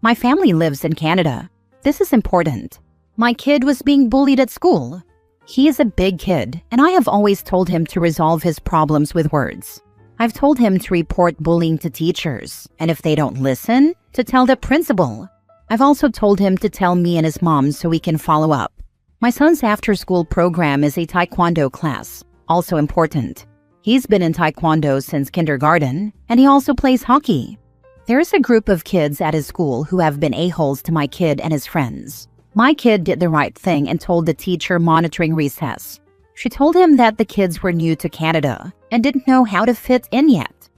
My family lives in Canada. This is important. My kid was being bullied at school. He is a big kid, and I have always told him to resolve his problems with words. I've told him to report bullying to teachers, and if they don't listen, to tell the principal. I've also told him to tell me and his mom so we can follow up. My son's after-school program is a taekwondo class, also important. He's been in taekwondo since kindergarten, and he also plays hockey. There is a group of kids at his school who have been a-holes to my kid and his friends. My kid did the right thing and told the teacher monitoring recess. She told him that the kids were new to Canada and didn't know how to fit in yet.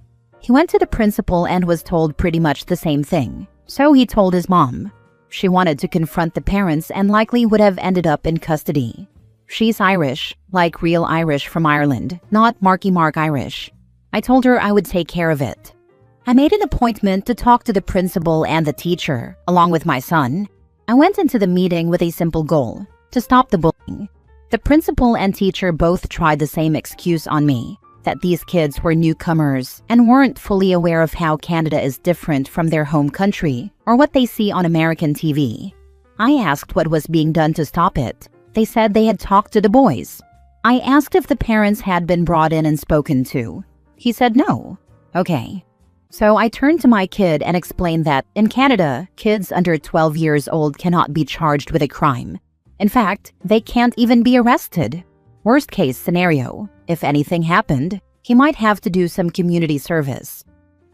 He went to the principal and was told pretty much the same thing. So he told his mom. She wanted to confront the parents and likely would have ended up in custody. She's Irish, like real Irish from Ireland, not Marky Mark Irish. I told her I would take care of it. I made an appointment to talk to the principal and the teacher, along with my son. I went into the meeting with a simple goal, to stop the bullying. The principal and teacher both tried the same excuse on me, that these kids were newcomers and weren't fully aware of how Canada is different from their home country or what they see on American TV. I asked what was being done to stop it. They said they had talked to the boys. I asked if the parents had been brought in and spoken to. He said no. Okay. So I turned to my kid and explained that in Canada, kids under 12 years old cannot be charged with a crime. In fact, they can't even be arrested. Worst case scenario, if anything happened, he might have to do some community service.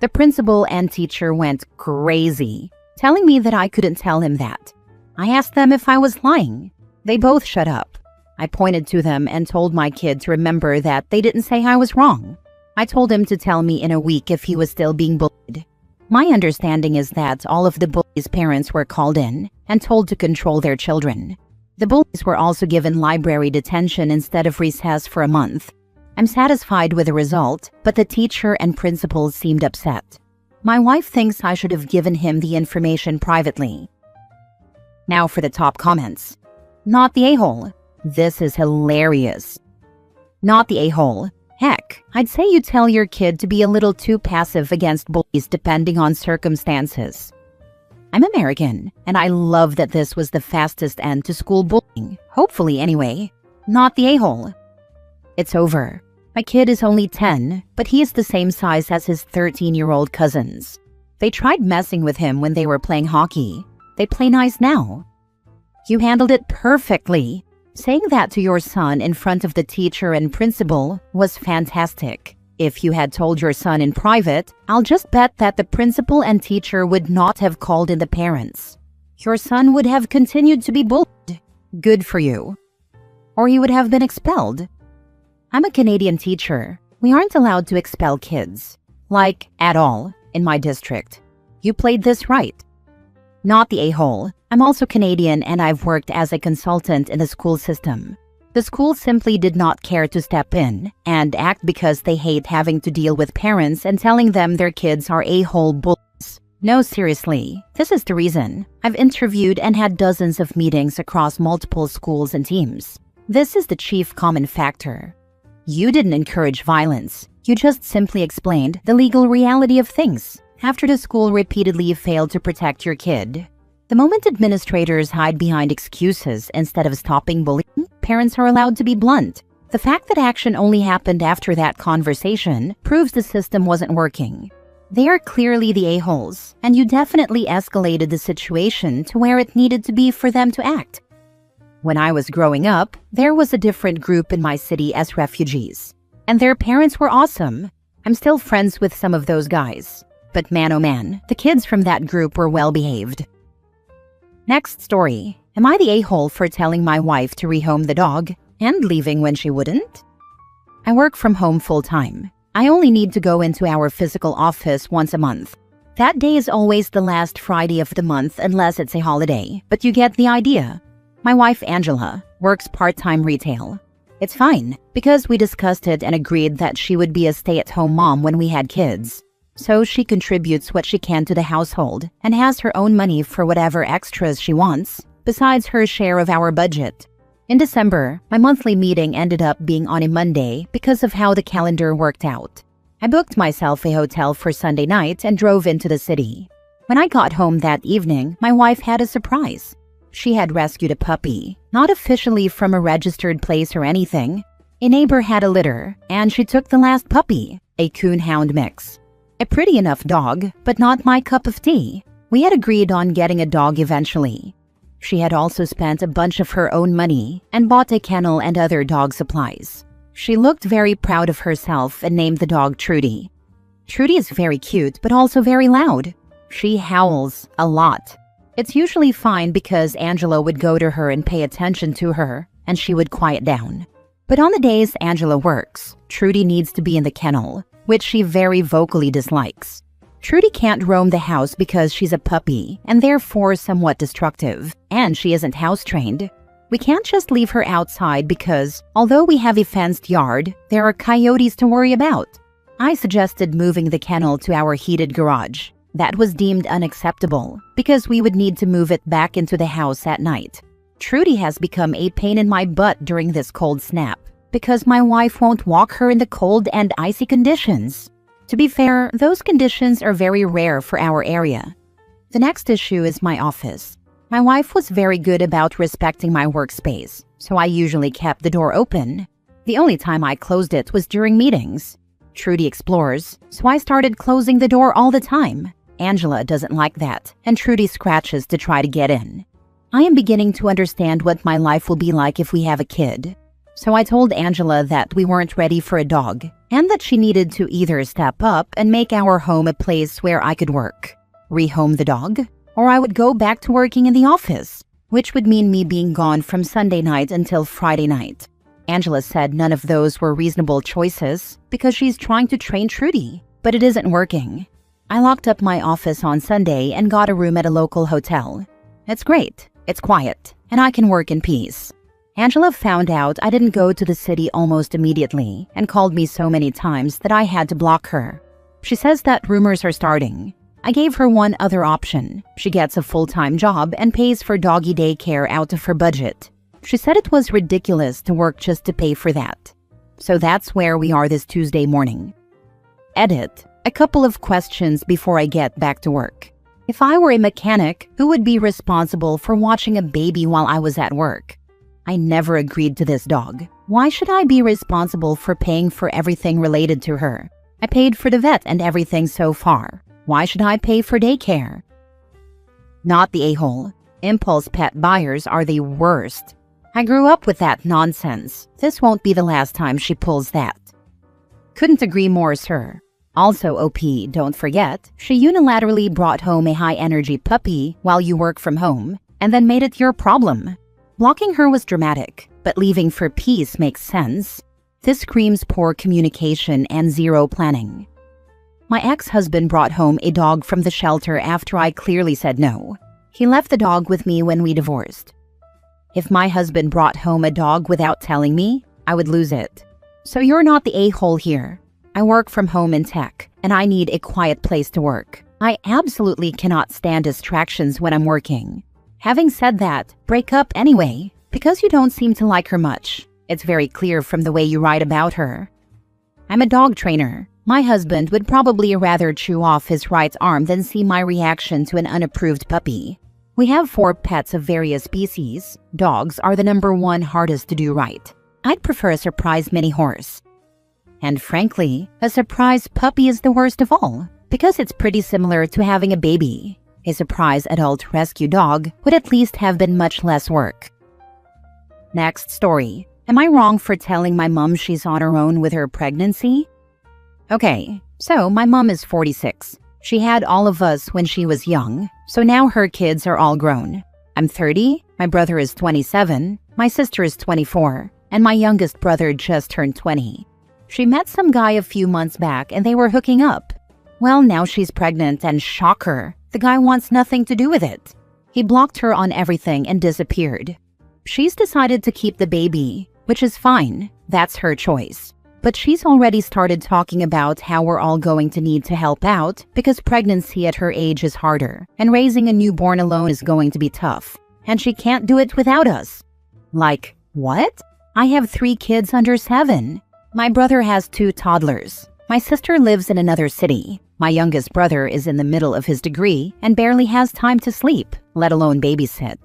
The principal and teacher went crazy, telling me that I couldn't tell him that. I asked them if I was lying. They both shut up. I pointed to them and told my kid to remember that they didn't say I was wrong. I told him to tell me in a week if he was still being bullied. My understanding is that all of the bullies' parents were called in and told to control their children. The bullies were also given library detention instead of recess for a month. I'm satisfied with the result, but the teacher and principal seemed upset. My wife thinks I should have given him the information privately. Now for the top comments. Not the a-hole. This is hilarious. Not the a-hole. Heck, I'd say you tell your kid to be a little too passive against bullies depending on circumstances. I'm American, and I love that this was the fastest end to school bullying. Hopefully anyway. Not the a-hole. It's over. My kid is only 10, but he is the same size as his 13-year-old cousins. They tried messing with him when they were playing hockey. They play nice now. You handled it perfectly. Saying that to your son in front of the teacher and principal was fantastic. If you had told your son in private, I'll just bet that the principal and teacher would not have called in the parents. Your son would have continued to be bullied. Good for you. Or he would have been expelled. I'm a Canadian teacher. We aren't allowed to expel kids. Like, at all, in my district. You played this right. Not the a-hole. I'm also Canadian and I've worked as a consultant in the school system. The school simply did not care to step in and act because they hate having to deal with parents and telling them their kids are a-hole bullies. No, seriously, this is the reason. I've interviewed and had dozens of meetings across multiple schools and teams. This is the chief common factor. You didn't encourage violence. You just simply explained the legal reality of things after the school repeatedly failed to protect your kid. The moment administrators hide behind excuses instead of stopping bullying, parents are allowed to be blunt. The fact that action only happened after that conversation proves the system wasn't working. They are clearly the a-holes, and you definitely escalated the situation to where it needed to be for them to act. When I was growing up, there was a different group in my city as refugees, and their parents were awesome. I'm still friends with some of those guys. But man oh man, the kids from that group were well behaved. Next story. Am I the a-hole for telling my wife to rehome the dog and leaving when she wouldn't? I work from home full-time. I only need to go into our physical office once a month. That day is always the last Friday of the month unless it's a holiday, but you get the idea. My wife Angela works part-time retail. It's fine, because we discussed it and agreed that she would be a stay-at-home mom when we had kids. So she contributes what she can to the household and has her own money for whatever extras she wants, besides her share of our budget. In December, my monthly meeting ended up being on a Monday because of how the calendar worked out. I booked myself a hotel for Sunday night and drove into the city. When I got home that evening, my wife had a surprise. She had rescued a puppy, not officially from a registered place or anything. A neighbor had a litter, and she took the last puppy, a coon-hound mix. A pretty enough dog, but not my cup of tea. We had agreed on getting a dog eventually. She had also spent a bunch of her own money and bought a kennel and other dog supplies. She looked very proud of herself and named the dog Trudy. Trudy is very cute, but also very loud. She howls a lot. It's usually fine because Angela would go to her and pay attention to her, and she would quiet down. But on the days Angela works, Trudy needs to be in the kennel, which she very vocally dislikes. Trudy can't roam the house because she's a puppy and therefore somewhat destructive, and she isn't house-trained. We can't just leave her outside because, although we have a fenced yard, there are coyotes to worry about. I suggested moving the kennel to our heated garage. That was deemed unacceptable because we would need to move it back into the house at night. Trudy has become a pain in my butt during this cold snap because my wife won't walk her in the cold and icy conditions. To be fair, those conditions are very rare for our area. The next issue is my office. My wife was very good about respecting my workspace, so I usually kept the door open. The only time I closed it was during meetings. Trudy explores, so I started closing the door all the time. Angela doesn't like that, and Trudy scratches to try to get in. I am beginning to understand what my life will be like if we have a kid. So I told Angela that we weren't ready for a dog, and that she needed to either step up and make our home a place where I could work, rehome the dog, or I would go back to working in the office, which would mean me being gone from Sunday night until Friday night. Angela said none of those were reasonable choices because she's trying to train Trudy, but it isn't working. I locked up my office on Sunday and got a room at a local hotel. It's great, it's quiet, and I can work in peace. Angela found out I didn't go to the city almost immediately and called me so many times that I had to block her. She says that rumors are starting. I gave her one other option. She gets a full-time job and pays for doggy daycare out of her budget. She said it was ridiculous to work just to pay for that. So that's where we are this Tuesday morning. Edit. A couple of questions before I get back to work. If I were a mechanic, who would be responsible for watching a baby while I was at work? I never agreed to this dog. Why should I be responsible for paying for everything related to her? I paid for the vet and everything so far. Why should I pay for daycare? Not the a-hole. Impulse pet buyers are the worst. I grew up with that nonsense. This won't be the last time she pulls that. Couldn't agree more, sir. Also, OP, don't forget, she unilaterally brought home a high-energy puppy while you work from home, and then made it your problem. Blocking her was dramatic, but leaving for peace makes sense. This screams poor communication and zero planning. My ex-husband brought home a dog from the shelter after I clearly said no. He left the dog with me when we divorced. If my husband brought home a dog without telling me, I would lose it. So you're not the a-hole here. I work from home in tech, and I need a quiet place to work. I absolutely cannot stand distractions when I'm working. Having said that, break up anyway, because you don't seem to like her much. It's very clear from the way you write about her. I'm a dog trainer. My husband would probably rather chew off his right arm than see my reaction to an unapproved puppy. We have 4 pets of various species. Dogs are the #1 hardest to do right. I'd prefer a surprise mini horse. And frankly, a surprise puppy is the worst of all, because it's pretty similar to having a baby. A surprise adult rescue dog would at least have been much less work. Next story. Am I wrong for telling my mom she's on her own with her pregnancy? Okay, so my mom is 46. She had all of us when she was young, so now her kids are all grown. I'm 30, my brother is 27, my sister is 24, and my youngest brother just turned 20. She met some guy a few months back and they were hooking up. Well, now she's pregnant and shocker, the guy wants nothing to do with it. He blocked her on everything and disappeared. She's decided to keep the baby, which is fine, that's her choice. But she's already started talking about how we're all going to need to help out because pregnancy at her age is harder and raising a newborn alone is going to be tough. And she can't do it without us. Like, what? I have 3 kids under 7. My brother has 2 toddlers. My sister lives in another city. My youngest brother is in the middle of his degree and barely has time to sleep, let alone babysit.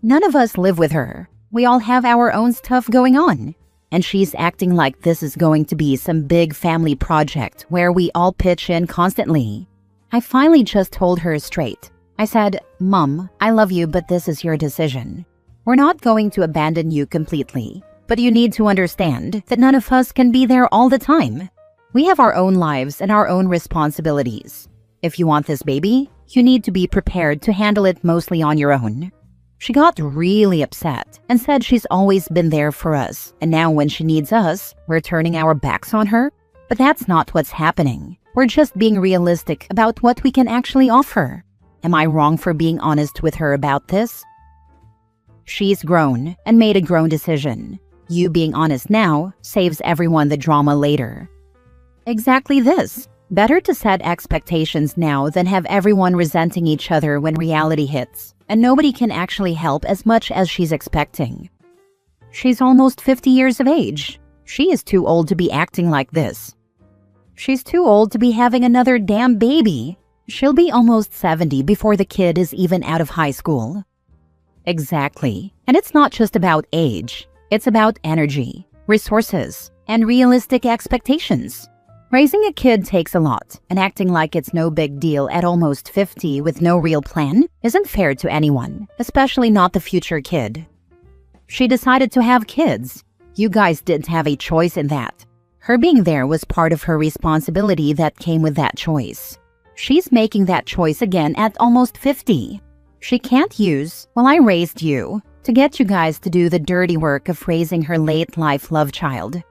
None of us live with her. We all have our own stuff going on. And she's acting like this is going to be some big family project where we all pitch in constantly. I finally just told her straight. I said, "Mom, I love you, but this is your decision. We're not going to abandon you completely, but you need to understand that none of us can be there all the time. We have our own lives and our own responsibilities. If you want this baby, you need to be prepared to handle it mostly on your own." She got really upset and said she's always been there for us, and now when she needs us, we're turning our backs on her. But that's not what's happening. We're just being realistic about what we can actually offer. Am I wrong for being honest with her about this? She's grown and made a grown decision. You being honest now saves everyone the drama later. Exactly this. Better to set expectations now than have everyone resenting each other when reality hits, and nobody can actually help as much as she's expecting. She's almost 50 years of age. She is too old to be acting like this. She's too old to be having another damn baby. She'll be almost 70 before the kid is even out of high school. Exactly. And it's not just about age. It's about energy, resources, and realistic expectations. Raising a kid takes a lot, and acting like it's no big deal at almost 50 with no real plan isn't fair to anyone, especially not the future kid. She decided to have kids. You guys didn't have a choice in that. Her being there was part of her responsibility that came with that choice. She's making that choice again at almost 50. She can't use, "Well, I raised you," to get you guys to do the dirty work of raising her late-life love child.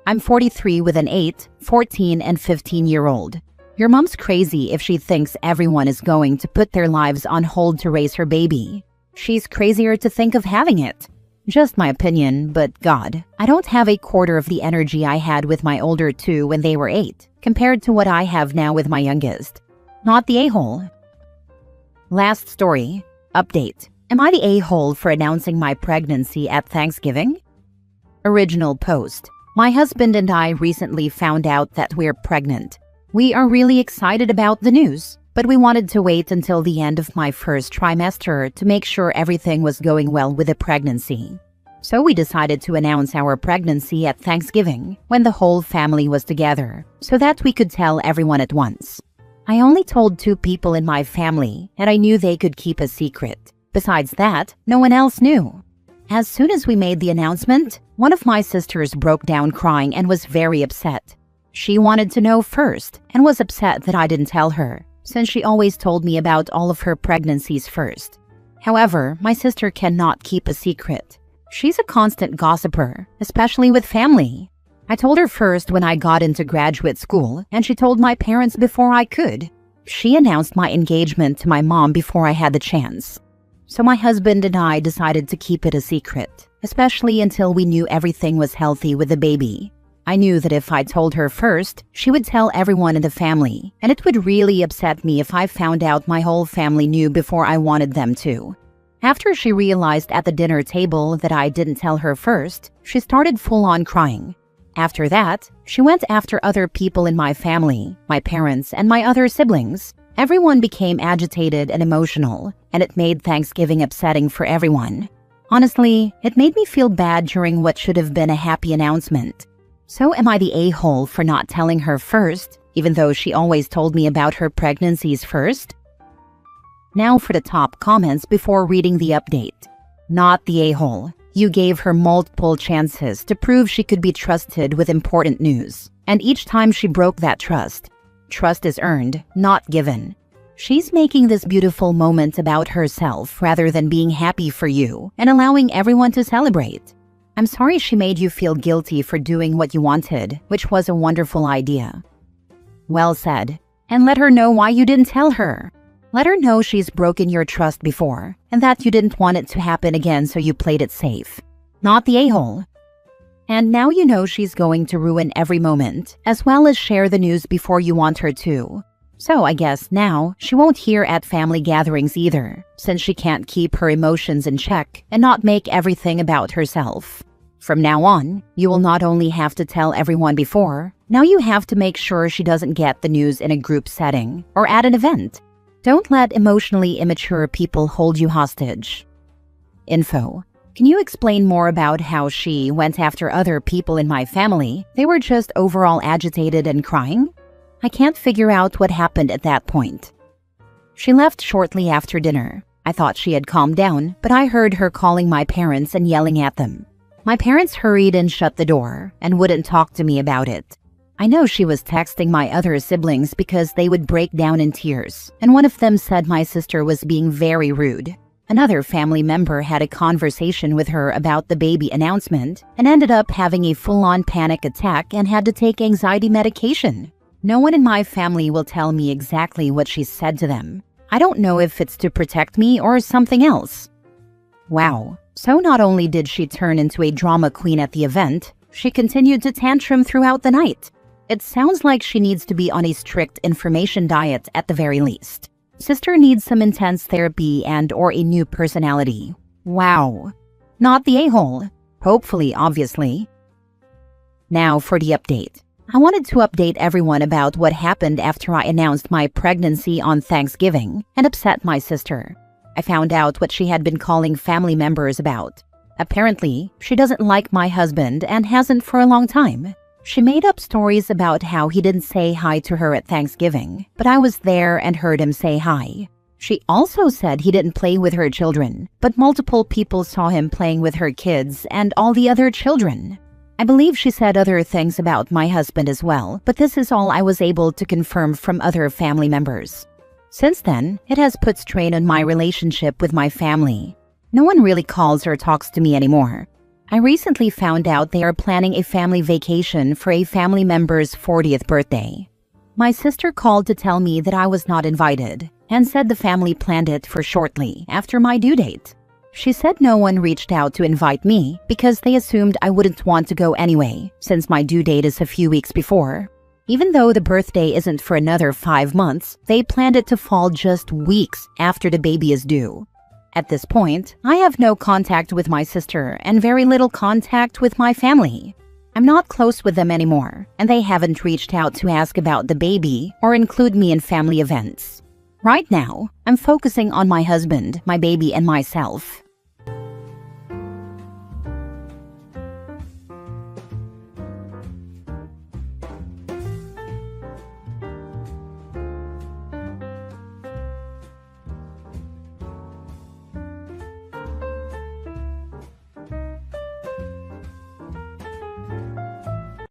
I'm 43 with an 8, 14, and 15-year-old. Your mom's crazy if she thinks everyone is going to put their lives on hold to raise her baby. She's crazier to think of having it. Just my opinion, but God, I don't have a quarter of the energy I had with my older two when they were 8, compared to what I have now with my youngest. Not the a-hole. Last story. Update. Am I the a-hole for announcing my pregnancy at Thanksgiving? Original post. My husband and I recently found out that we're pregnant. We are really excited about the news, but we wanted to wait until the end of my first trimester to make sure everything was going well with the pregnancy. So we decided to announce our pregnancy at Thanksgiving when the whole family was together, so that we could tell everyone at once. I only told 2 people in my family, and I knew they could keep a secret. Besides that, no one else knew. As soon as we made the announcement, one of my sisters broke down crying and was very upset. She wanted to know first and was upset that I didn't tell her, since she always told me about all of her pregnancies first. However, my sister cannot keep a secret. She's a constant gossiper, especially with family. I told her first when I got into graduate school, and she told my parents before I could. She announced my engagement to my mom before I had the chance. So my husband and I decided to keep it a secret, especially until we knew everything was healthy with the baby. I knew that if I told her first, she would tell everyone in the family, and it would really upset me if I found out my whole family knew before I wanted them to. After she realized at the dinner table that I didn't tell her first, she started full-on crying. After that, she went after other people in my family, my parents, and my other siblings. Everyone became agitated and emotional, and it made Thanksgiving upsetting for everyone. Honestly, it made me feel bad during what should have been a happy announcement. So am I the a-hole for not telling her first, even though she always told me about her pregnancies first? Now for the top comments before reading the update. Not the a-hole. You gave her multiple chances to prove she could be trusted with important news, and each time she broke that trust. Trust is earned, not given. She's making this beautiful moment about herself rather than being happy for you and allowing everyone to celebrate. I'm sorry she made you feel guilty for doing what you wanted, which was a wonderful idea. Well said. And let her know why you didn't tell her. Let her know she's broken your trust before and that you didn't want it to happen again, so you played it safe. Not the a-hole. And now you know she's going to ruin every moment, as well as share the news before you want her to. So I guess now she won't hear at family gatherings either, since she can't keep her emotions in check and not make everything about herself. From now on, you will not only have to tell everyone before, now you have to make sure she doesn't get the news in a group setting or at an event. Don't let emotionally immature people hold you hostage. Info. Can you explain more about how she went after other people in my family? They were just overall agitated and crying? I can't figure out what happened at that point. She left shortly after dinner. I thought she had calmed down, but I heard her calling my parents and yelling at them. My parents hurried and shut the door and wouldn't talk to me about it. I know she was texting my other siblings because they would break down in tears, and one of them said my sister was being very rude. Another family member had a conversation with her about the baby announcement and ended up having a full-on panic attack and had to take anxiety medication. No one in my family will tell me exactly what she said to them. I don't know if it's to protect me or something else. Wow. So not only did she turn into a drama queen at the event, she continued to tantrum throughout the night. It sounds like she needs to be on a strict information diet at the very least. Sister needs some intense therapy and/or a new personality. Wow. Not the a-hole. Hopefully, obviously. Now for the update. I wanted to update everyone about what happened after I announced my pregnancy on Thanksgiving and upset my sister. I found out what she had been calling family members about. Apparently, she doesn't like my husband and hasn't for a long time. She made up stories about how he didn't say hi to her at Thanksgiving, but I was there and heard him say hi. She also said he didn't play with her children, but multiple people saw him playing with her kids and all the other children. I believe she said other things about my husband as well, but this is all I was able to confirm from other family members. Since then, it has put strain on my relationship with my family. No one really calls or talks to me anymore. I recently found out they are planning a family vacation for a family member's 40th birthday. My sister called to tell me that I was not invited and said the family planned it for shortly after my due date. She said no one reached out to invite me because they assumed I wouldn't want to go anyway, since my due date is a few weeks before. Even though the birthday isn't for another 5 months, they planned it to fall just weeks after the baby is due. At this point, I have no contact with my sister and very little contact with my family. I'm not close with them anymore, and they haven't reached out to ask about the baby or include me in family events. Right now, I'm focusing on my husband, my baby, and myself.